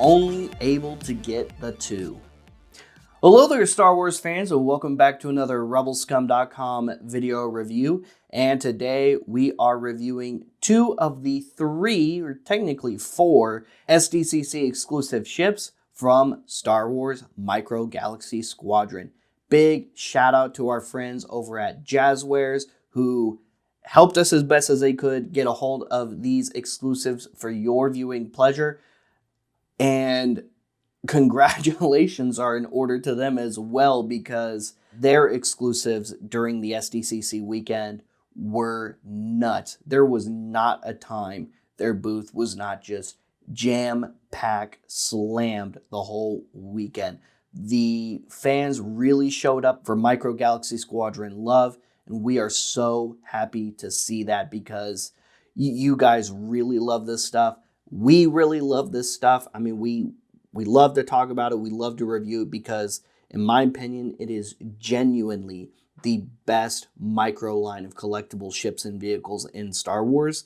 only able to get the 2. Hello there, Star Wars fans, and welcome back to another Rebelscum.com video review. And today we are reviewing 2 of the 3, or technically 4, SDCC exclusive ships from Star Wars Micro Galaxy Squadron. Big shout out to our friends over at Jazwares who helped us as best as they could get a hold of these exclusives for your viewing pleasure. And congratulations are in order to them as well, because their exclusives during the SDCC weekend were nuts. There was not a time their booth was not just jam-packed, slammed the whole weekend. The fans really showed up for Micro Galaxy Squadron love, and we are so happy to see that, because you guys really love this stuff. We really love this stuff. I mean, we love to talk about it. We love to review it because, in my opinion, it is genuinely the best micro line of collectible ships and vehicles in Star Wars.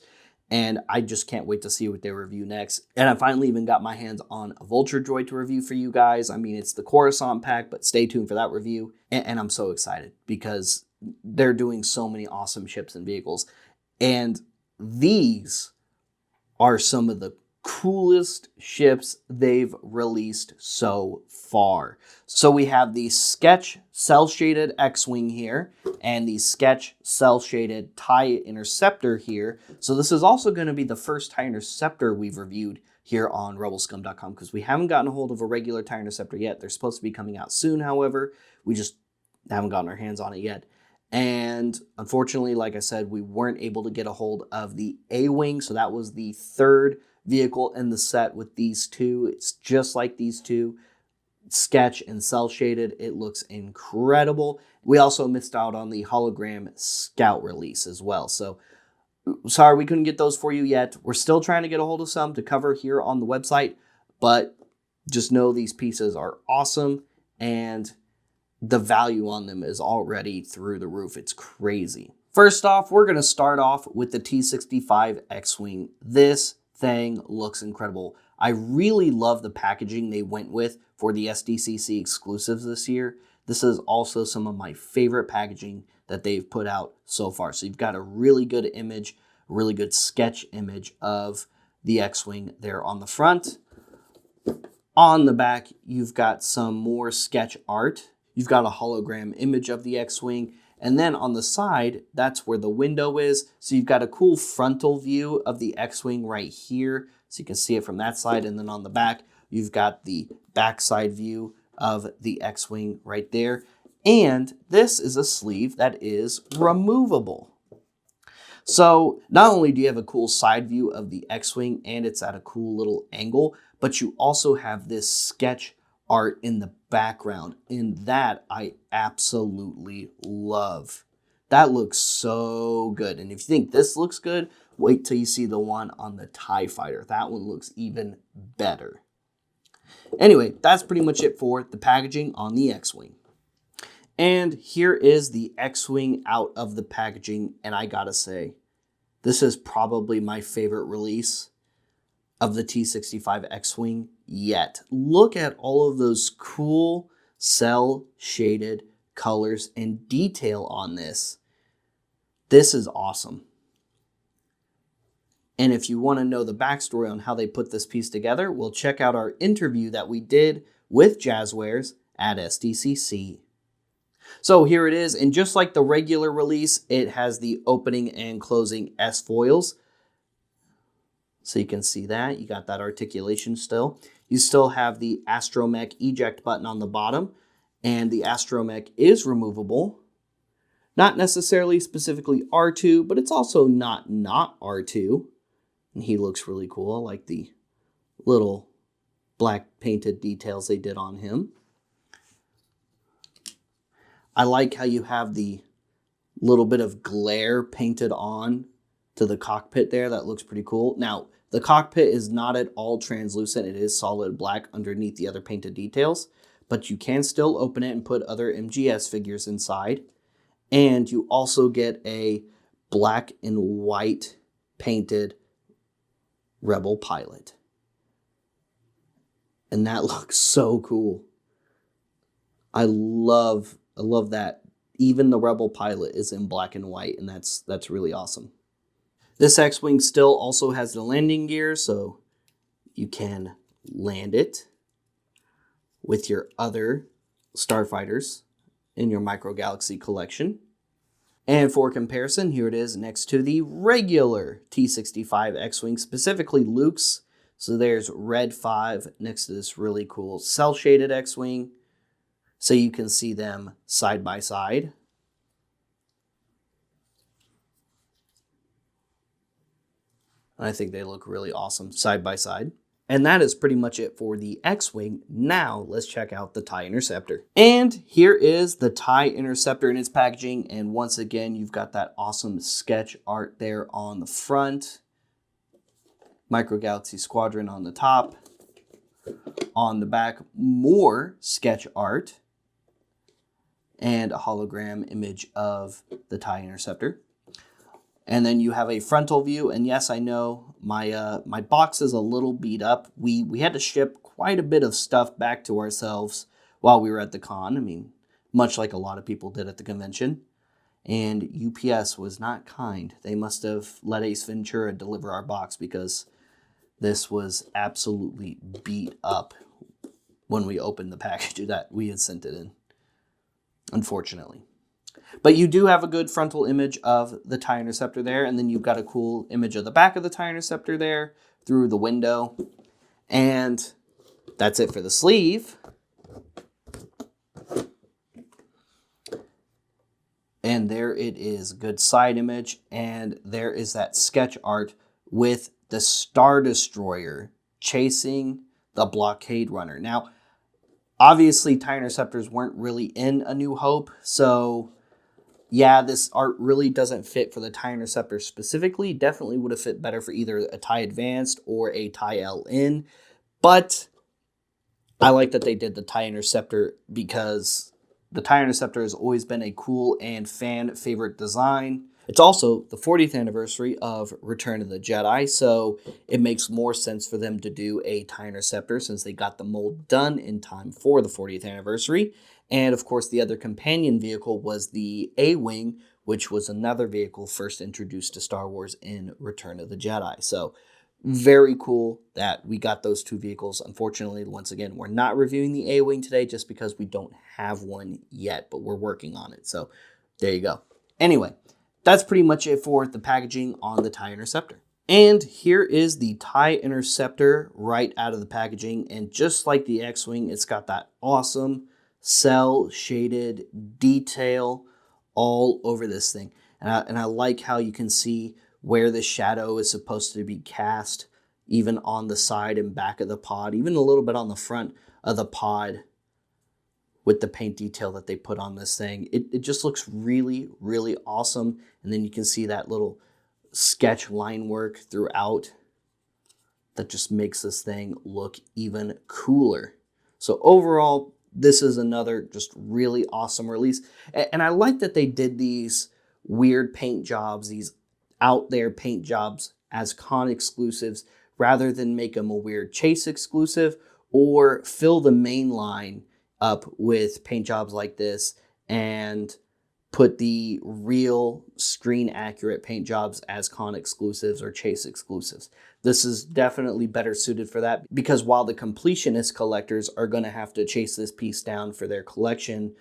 And I just can't wait to see what they review next. And I finally even got my hands on a Vulture Droid to review for you guys. I mean, it's the Coruscant pack, but stay tuned for that review. And I'm so excited because they're doing so many awesome ships and vehicles. And these are some of the coolest ships they've released so far. So we have the sketch cel-shaded X-Wing here and the sketch cel-shaded TIE Interceptor here. So this is also going to be the first TIE Interceptor we've reviewed here on Rebelscum.com, because we haven't gotten a hold of a regular TIE Interceptor yet. They're supposed to be coming out soon, however. We just haven't gotten our hands on it yet. And unfortunately, like I said, we weren't able to get a hold of the A-Wing, so that was the third vehicle in the set with these 2. It's just like these 2, sketch and cel shaded. It looks incredible. We also missed out on the hologram scout release as well. So sorry we couldn't get those for you yet. We're still trying to get a hold of some to cover here on the website, but just know these pieces are awesome and the value on them is already through the roof. It's crazy. First off, we're going to start off with the T-65 X-Wing. This thing looks incredible. I really love the packaging they went with for the SDCC exclusives this year. This is also some of my favorite packaging that they've put out so far. So you've got a really good image, a really good sketch image of the X-Wing there on the front. On the back, you've got some more sketch art. You've got a hologram image of the X-Wing. And then on the side, that's where the window is. So you've got a cool frontal view of the X-Wing right here. So you can see it from that side. And then on the back, you've got the backside view of the X-Wing right there. And this is a sleeve that is removable. So not only do you have a cool side view of the X-Wing and it's at a cool little angle, but you also have this sketch art in the background, and that I absolutely love. That looks so good. And if you think this looks good, wait till you see the one on the TIE Fighter. That one looks even better. Anyway, that's pretty much it for the packaging on the X-Wing. And here is the X-Wing out of the packaging, and I gotta say, this is probably my favorite release of the T-65 X-Wing yet. Look at all of those cool cel-shaded colors and detail on this. This is awesome. And if you want to know the backstory on how they put this piece together, we'll check out our interview that we did with Jazwares at SDCC. So here it is, and just like the regular release, it has the opening and closing S foils. So you can see that. You got that articulation still. You still have the astromech eject button on the bottom, and the astromech is removable. Not necessarily specifically R2, but it's also not R2. And he looks really cool. I like the little black painted details they did on him. I like how you have the little bit of glare painted on to the cockpit there. That looks pretty cool. Now, the cockpit is not at all translucent. It is solid black underneath the other painted details, but you can still open it and put other MGS figures inside. And you also get a black and white painted Rebel pilot. And that looks so cool. I love that. Even the Rebel pilot is in black and white, and that's really awesome. This X-Wing still also has the landing gear, so you can land it with your other starfighters in your Micro Galaxy collection. And for comparison, here it is next to the regular T-65 X-Wing, specifically Luke's. So there's Red 5 next to this really cool cell-shaded X-Wing. So you can see them side by side. I think they look really awesome side by side. And that is pretty much it for the X-Wing. Now let's check out the TIE Interceptor. And here is the TIE Interceptor in its packaging. And once again, you've got that awesome sketch art there on the front. Micro Galaxy Squadron on the top. On the back, more sketch art. And a hologram image of the TIE Interceptor. And then you have a frontal view, and yes, I know my box is a little beat up. We had to ship quite a bit of stuff back to ourselves while we were at the con. I mean, much like a lot of people did at the convention. And UPS was not kind. They must have let Ace Ventura deliver our box because this was absolutely beat up when we opened the package that we had sent it in, unfortunately. But you do have a good frontal image of the TIE Interceptor there, and then you've got a cool image of the back of the TIE Interceptor there through the window. And that's it for the sleeve. And there it is, good side image, and there is that sketch art with the Star Destroyer chasing the blockade runner. Now, obviously, TIE Interceptors weren't really in A New Hope, so yeah, this art really doesn't fit for the TIE Interceptor specifically. Definitely would have fit better for either a TIE Advanced or a TIE LN. But I like that they did the TIE Interceptor because the TIE Interceptor has always been a cool and fan favorite design. It's also the 40th anniversary of Return of the Jedi, so it makes more sense for them to do a TIE Interceptor since they got the mold done in time for the 40th anniversary. And of course, the other companion vehicle was the A-Wing, which was another vehicle first introduced to Star Wars in Return of the Jedi. So very cool that we got those two vehicles. Unfortunately, once again, we're not reviewing the A-Wing today just because we don't have one yet, but we're working on it. So there you go. Anyway, that's pretty much it for the packaging on the TIE Interceptor. And here is the TIE Interceptor right out of the packaging. And just like the X-Wing, it's got that awesome cell shaded detail all over this thing. And I like how you can see where the shadow is supposed to be cast, even on the side and back of the pod, even a little bit on the front of the pod with the paint detail that they put on this thing. It just looks really, really awesome. And then you can see that little sketch line work throughout that just makes this thing look even cooler. So overall, this is another just really awesome release. And I like that they did these weird paint jobs, these out there paint jobs as con exclusives, rather than make them a weird chase exclusive or fill the main line up with paint jobs like this and put the real screen accurate paint jobs as con exclusives or chase exclusives. This is definitely better suited for that because while the completionist collectors are going to have to chase this piece down for their collection,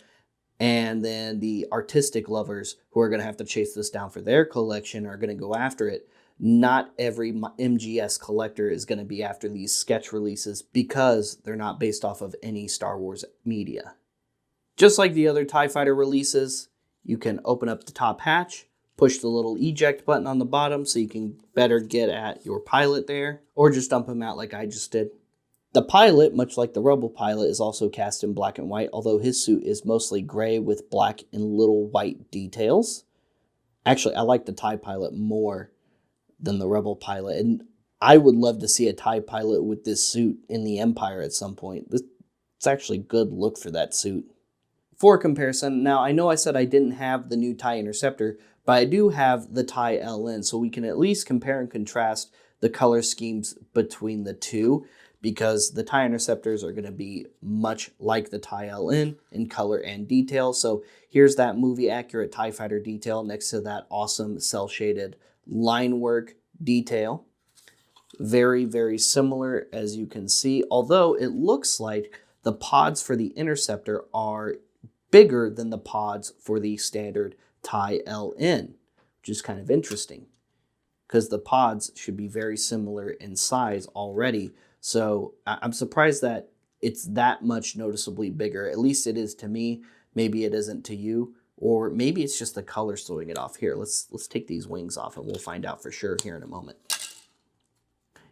and then the artistic lovers who are going to have to chase this down for their collection are going to go after it, not every MGS collector is going to be after these sketch releases because they're not based off of any Star Wars media. Just like the other TIE Fighter releases, you can open up the top hatch, push the little eject button on the bottom so you can better get at your pilot there, or just dump him out like I just did. The pilot, much like the Rebel pilot, is also cast in black and white, although his suit is mostly gray with black and little white details. Actually, I like the TIE pilot more than the Rebel pilot, and I would love to see a TIE pilot with this suit in the Empire at some point. It's actually a good look for that suit. For comparison, now I know I said I didn't have the new TIE Interceptor, but I do have the TIE LN, so we can at least compare and contrast the color schemes between the two. because the TIE Interceptors are going to be much like the TIE LN in color and detail. So here's that movie accurate TIE Fighter detail next to that awesome cell shaded line work detail. Very, very similar, as you can see, although it looks like the pods for the Interceptor are bigger than the pods for the standard TIE LN, which is kind of interesting because the pods should be very similar in size already. So I'm surprised that it's that much noticeably bigger. At least it is to me. Maybe it isn't to you, or maybe it's just the color throwing it off. Here, let's take these wings off and we'll find out for sure here in a moment.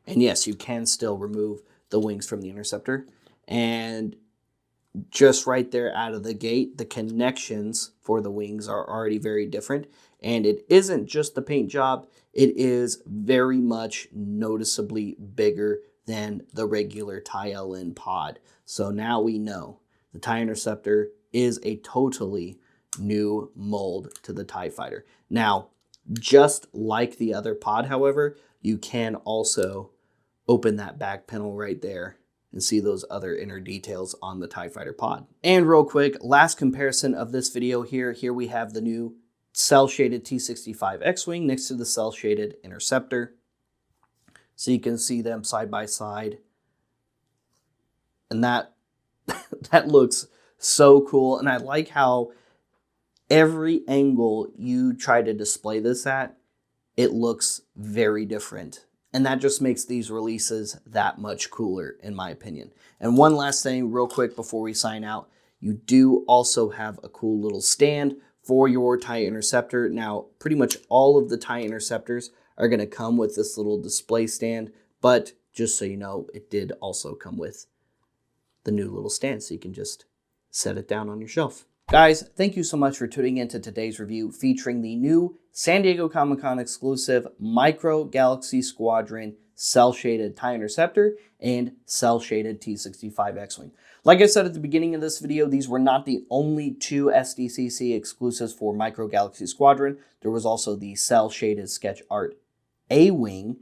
And yes, you can still remove the wings from the Interceptor. And just right there out of the gate, the connections for the wings are already very different. And it isn't just the paint job. It is very much noticeably bigger than the regular TIE LN pod. So now we know the TIE Interceptor is a totally new mold to the TIE Fighter. Now, just like the other pod, however, you can also open that back panel right there and see those other inner details on the TIE Fighter pod. And real quick, last comparison of this video here. Here we have the new cell-shaded T-65 X-Wing next to the cell-shaded Interceptor. So you can see them side by side. And that looks so cool. And I like how every angle you try to display this at, it looks very different. And that just makes these releases that much cooler, in my opinion. And one last thing real quick before we sign out, you do also have a cool little stand for your TIE Interceptor. Now, pretty much all of the TIE Interceptors are going to come with this little display stand, but just so you know, it did also come with the new little stand, so you can just set it down on your shelf. Guys, thank you so much for tuning into today's review featuring the new San Diego Comic-Con exclusive Micro Galaxy Squadron cell-shaded TIE Interceptor and cell-shaded T-65 X-Wing. Like I said at the beginning of this video, these were not the only two SDCC exclusives for Micro Galaxy Squadron. There was also the cell-shaded sketch art A-Wing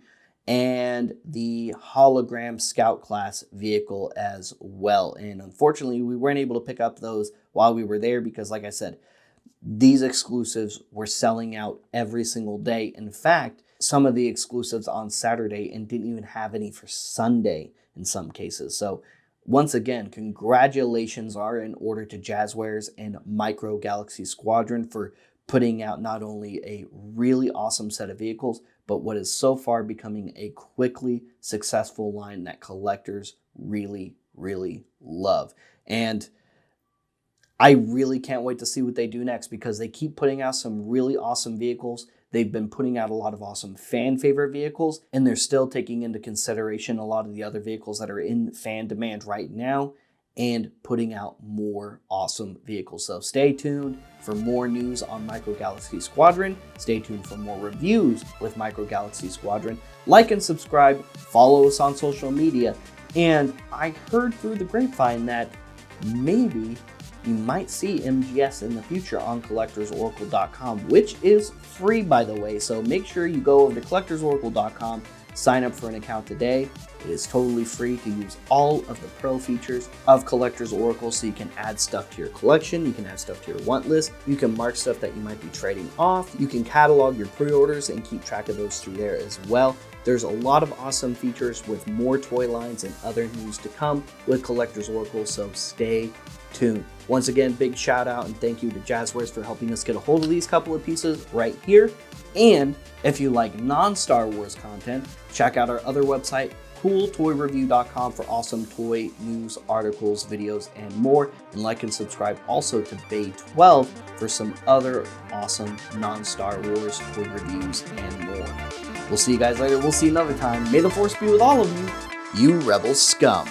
and the hologram scout class vehicle as well. And unfortunately, we weren't able to pick up those while we were there because, like I said, these exclusives were selling out every single day. In fact, some of the exclusives on Saturday and didn't even have any for Sunday in some cases. So once again, congratulations are in order to Jazwares and Micro Galaxy Squadron for putting out not only a really awesome set of vehicles, but what is so far becoming a quickly successful line that collectors really, really love. And I really can't wait to see what they do next because they keep putting out some really awesome vehicles. They've been putting out a lot of awesome fan favorite vehicles, and they're still taking into consideration a lot of the other vehicles that are in fan demand right now and putting out more awesome vehicles. So stay tuned for more news on Micro Galaxy Squadron. Stay tuned for more reviews with Micro Galaxy Squadron. Like and subscribe, follow us on social media. And I heard through the grapevine that maybe you might see MGS in the future on collectorsoracle.com, which is free, by the way. So make sure you go over to collectorsoracle.com, sign up for an account today. It is totally free to use all of the pro features of Collector's Oracle, so you can add stuff to your collection, you can add stuff to your want list, you can mark stuff that you might be trading off, you can catalog your pre-orders and keep track of those through there as well. There's a lot of awesome features with more toy lines and other news to come with Collector's Oracle, so stay tuned. Once again, big shout out and thank you to Jazwares for helping us get a hold of these couple of pieces right here. And if you like non-Star Wars content, check out our other website, cooltoyreview.com, for awesome toy news, articles, videos, and more. And like and subscribe also to Bay 12 for some other awesome non-Star Wars toy reviews and more. We'll see you guys later. We'll see you another time. May the Force be with all of you. You Rebel Scum.